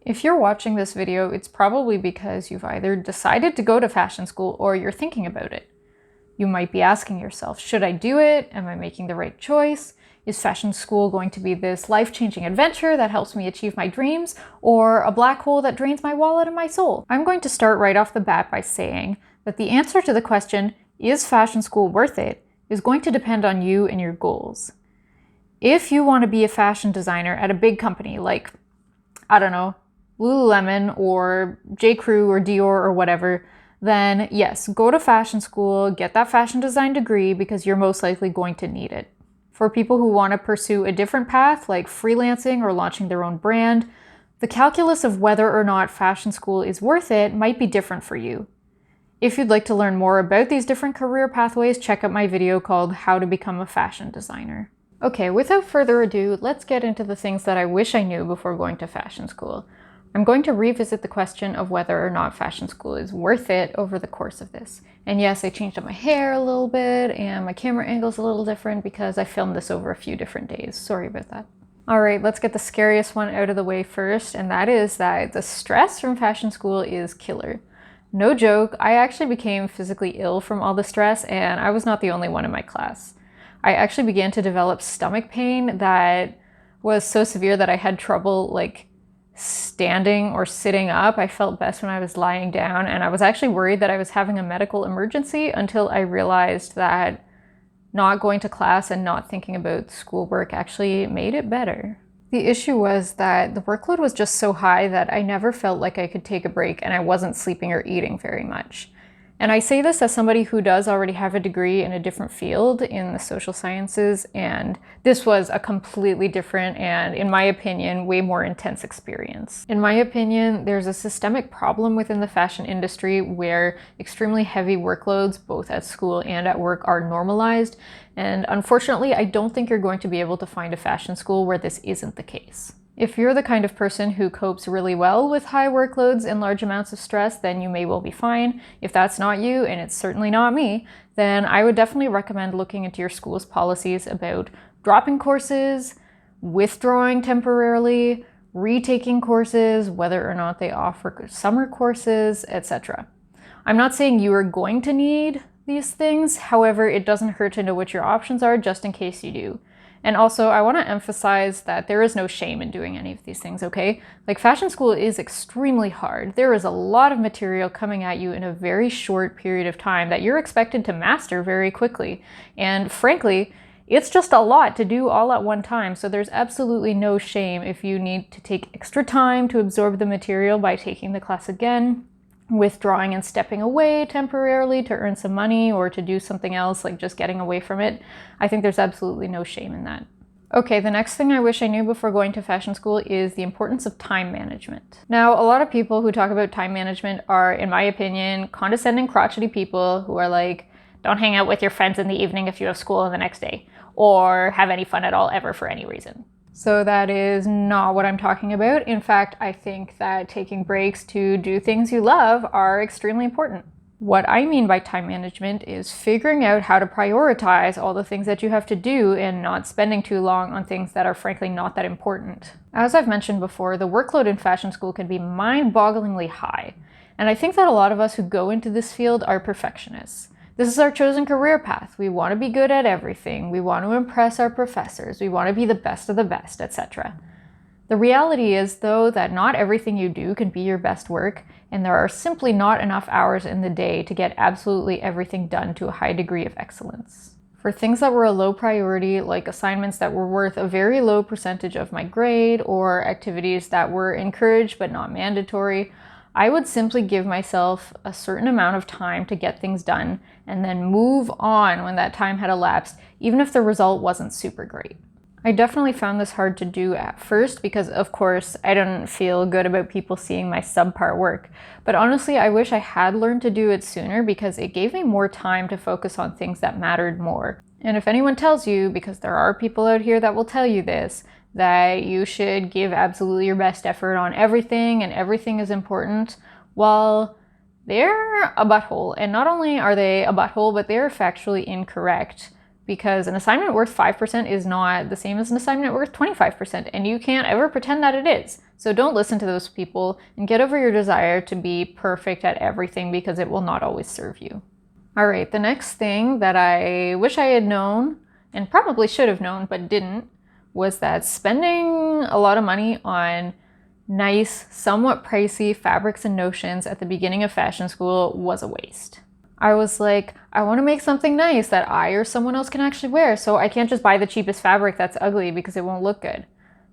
If you're watching this video, it's probably because you've either decided to go to fashion school or you're thinking about it. You might be asking yourself, should I do it? Am I making the right choice? Is fashion school going to be this life-changing adventure that helps me achieve my dreams, or a black hole that drains my wallet and my soul? I'm going to start right off the bat by saying that the answer to the question, is fashion school worth it, is going to depend on you and your goals. If you want to be a fashion designer at a big company like, I don't know, Lululemon or J.Crew or Dior or whatever, then yes, go to fashion school, get that fashion design degree because you're most likely going to need it. For people who want to pursue a different path like freelancing or launching their own brand, the calculus of whether or not fashion school is worth it might be different for you. If you'd like to learn more about these different career pathways, check out my video called How to Become a Fashion Designer. Okay, without further ado, let's get into the things that I wish I knew before going to fashion school. I'm going to revisit the question of whether or not fashion school is worth it over the course of this. And yes, I changed up my hair a little bit and my camera angle's a little different because I filmed this over a few different days. Sorry about that. All right, let's get the scariest one out of the way first, and that is that the stress from fashion school is killer. No joke, I actually became physically ill from all the stress, and I was not the only one in my class. I actually began to develop stomach pain that was so severe that I had trouble standing or sitting up. I felt best when I was lying down, and I was actually worried that I was having a medical emergency until I realized that not going to class and not thinking about schoolwork actually made it better. The issue was that the workload was just so high that I never felt like I could take a break, and I wasn't sleeping or eating very much. And I say this as somebody who does already have a degree in a different field in the social sciences, and this was a completely different and, in my opinion, way more intense experience. In my opinion, there's a systemic problem within the fashion industry where extremely heavy workloads, both at school and at work, are normalized, and unfortunately, I don't think you're going to be able to find a fashion school where this isn't the case. If you're the kind of person who copes really well with high workloads and large amounts of stress, then you may well be fine. If that's not you, and it's certainly not me, then I would definitely recommend looking into your school's policies about dropping courses, withdrawing temporarily, retaking courses, whether or not they offer summer courses, etc. I'm not saying you are going to need these things, however, it doesn't hurt to know what your options are just in case you do. And also, I want to emphasize that there is no shame in doing any of these things, okay? Fashion school is extremely hard. There is a lot of material coming at you in a very short period of time that you're expected to master very quickly. And frankly, it's just a lot to do all at one time, so there's absolutely no shame if you need to take extra time to absorb the material by taking the class again, withdrawing and stepping away temporarily to earn some money or to do something else, like just getting away from it. I think there's absolutely no shame in that. Okay, the next thing I wish I knew before going to fashion school is the importance of time management. Now, a lot of people who talk about time management are, in my opinion, condescending, crotchety people who are like, don't hang out with your friends in the evening if you have school the next day, or have any fun at all ever for any reason. So that is not what I'm talking about. In fact, I think that taking breaks to do things you love are extremely important. What I mean by time management is figuring out how to prioritize all the things that you have to do and not spending too long on things that are frankly not that important. As I've mentioned before, the workload in fashion school can be mind-bogglingly high. And I think that a lot of us who go into this field are perfectionists. This is our chosen career path. We want to be good at everything. We want to impress our professors. We want to be the best of the best, etc. The reality is, though, that not everything you do can be your best work, and there are simply not enough hours in the day to get absolutely everything done to a high degree of excellence. For things that were a low priority, like assignments that were worth a very low percentage of my grade, or activities that were encouraged but not mandatory, I would simply give myself a certain amount of time to get things done and then move on when that time had elapsed, even if the result wasn't super great. I definitely found this hard to do at first because, of course, I didn't feel good about people seeing my subpar work. But honestly, I wish I had learned to do it sooner because it gave me more time to focus on things that mattered more. And if anyone tells you, because there are people out here that will tell you this, that you should give absolutely your best effort on everything and everything is important, well, they're a butthole. And not only are they a butthole, but they're factually incorrect because an assignment worth 5% is not the same as an assignment worth 25%, and you can't ever pretend that it is. So don't listen to those people and get over your desire to be perfect at everything, because it will not always serve you. All right, the next thing that I wish I had known, and probably should have known but didn't, was that spending a lot of money on nice, somewhat pricey fabrics and notions at the beginning of fashion school was a waste. I was like, I want to make something nice that I or someone else can actually wear, so I can't just buy the cheapest fabric that's ugly because it won't look good.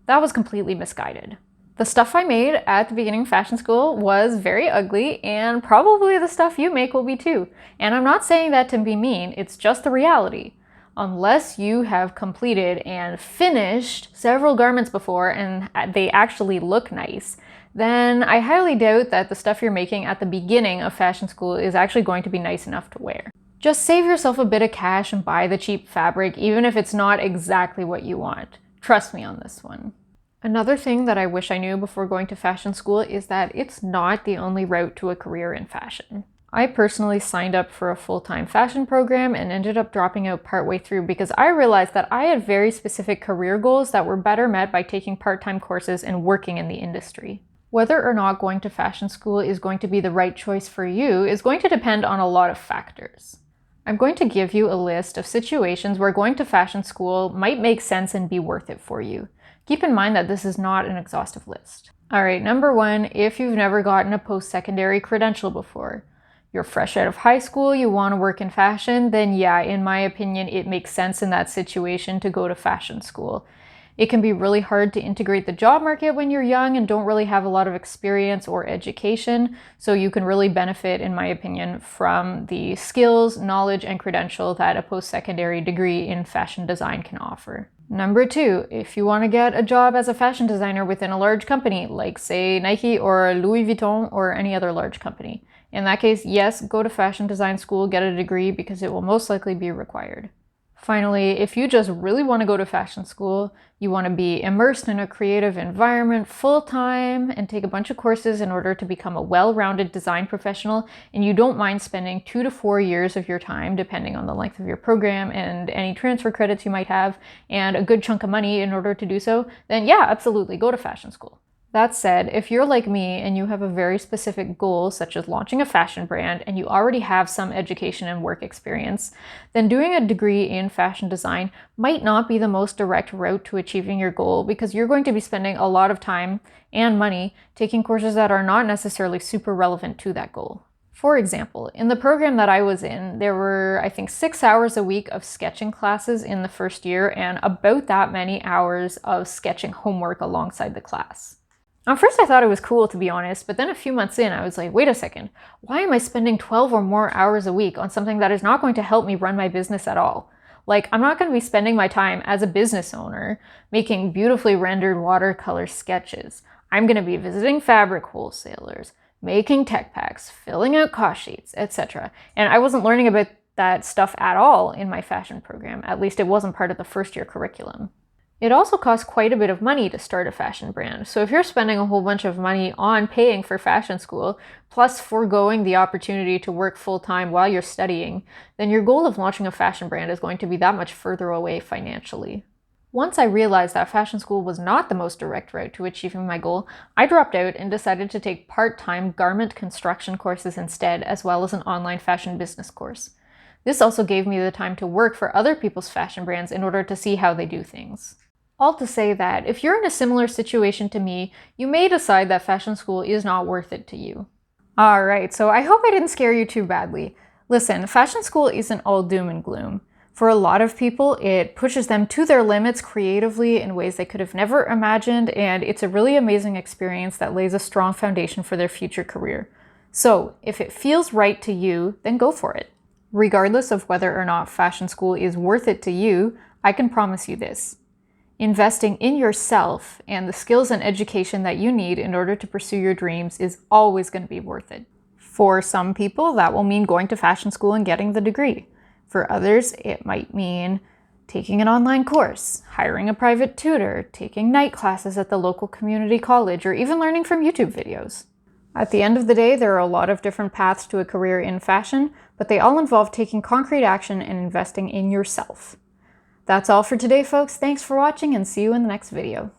That was completely misguided. The stuff I made at the beginning of fashion school was very ugly, and probably the stuff you make will be too. And I'm not saying that to be mean, it's just the reality. Unless you have completed and finished several garments before and they actually look nice, then I highly doubt that the stuff you're making at the beginning of fashion school is actually going to be nice enough to wear. Just save yourself a bit of cash and buy the cheap fabric, even if it's not exactly what you want. Trust me on this one. Another thing that I wish I knew before going to fashion school is that it's not the only route to a career in fashion. I personally signed up for a full-time fashion program and ended up dropping out partway through because I realized that I had very specific career goals that were better met by taking part-time courses and working in the industry. Whether or not going to fashion school is going to be the right choice for you is going to depend on a lot of factors. I'm going to give you a list of situations where going to fashion school might make sense and be worth it for you. Keep in mind that this is not an exhaustive list. All right, number one, if you've never gotten a post-secondary credential before, you're fresh out of high school, you want to work in fashion, then yeah, in my opinion, it makes sense in that situation to go to fashion school. It can be really hard to integrate the job market when you're young and don't really have a lot of experience or education, so you can really benefit, in my opinion, from the skills, knowledge, and credential that a post-secondary degree in fashion design can offer. Number two, if you want to get a job as a fashion designer within a large company, like say Nike or Louis Vuitton or any other large company. In that case, yes, go to fashion design school, get a degree, because it will most likely be required. Finally, if you just really want to go to fashion school, you want to be immersed in a creative environment full-time and take a bunch of courses in order to become a well-rounded design professional, and you don't mind spending 2 to 4 years of your time, depending on the length of your program and any transfer credits you might have, and a good chunk of money in order to do so, then yeah, absolutely, go to fashion school. That said, if you're like me and you have a very specific goal, such as launching a fashion brand, and you already have some education and work experience, then doing a degree in fashion design might not be the most direct route to achieving your goal, because you're going to be spending a lot of time and money taking courses that are not necessarily super relevant to that goal. For example, in the program that I was in, there were, I think, 6 hours a week of sketching classes in the first year and about that many hours of sketching homework alongside the class. At first I thought it was cool, to be honest, but then a few months in I was like, wait a second, why am I spending 12 or more hours a week on something that is not going to help me run my business at all? Like, I'm not going to be spending my time as a business owner making beautifully rendered watercolor sketches. I'm going to be visiting fabric wholesalers, making tech packs, filling out cost sheets, etc. And I wasn't learning about that stuff at all in my fashion program. At least it wasn't part of the first year curriculum. It also costs quite a bit of money to start a fashion brand. So if you're spending a whole bunch of money on paying for fashion school, plus foregoing the opportunity to work full-time while you're studying, then your goal of launching a fashion brand is going to be that much further away financially. Once I realized that fashion school was not the most direct route to achieving my goal, I dropped out and decided to take part-time garment construction courses instead, as well as an online fashion business course. This also gave me the time to work for other people's fashion brands in order to see how they do things. All to say that if you're in a similar situation to me, you may decide that fashion school is not worth it to you. Alright, so I hope I didn't scare you too badly. Listen, fashion school isn't all doom and gloom. For a lot of people, it pushes them to their limits creatively in ways they could have never imagined, and it's a really amazing experience that lays a strong foundation for their future career. So, if it feels right to you, then go for it. Regardless of whether or not fashion school is worth it to you, I can promise you this. Investing in yourself and the skills and education that you need in order to pursue your dreams is always going to be worth it. For some people, that will mean going to fashion school and getting the degree. For others, it might mean taking an online course, hiring a private tutor, taking night classes at the local community college, or even learning from YouTube videos. At the end of the day, there are a lot of different paths to a career in fashion, but they all involve taking concrete action and investing in yourself. That's all for today, folks. Thanks for watching and see you in the next video.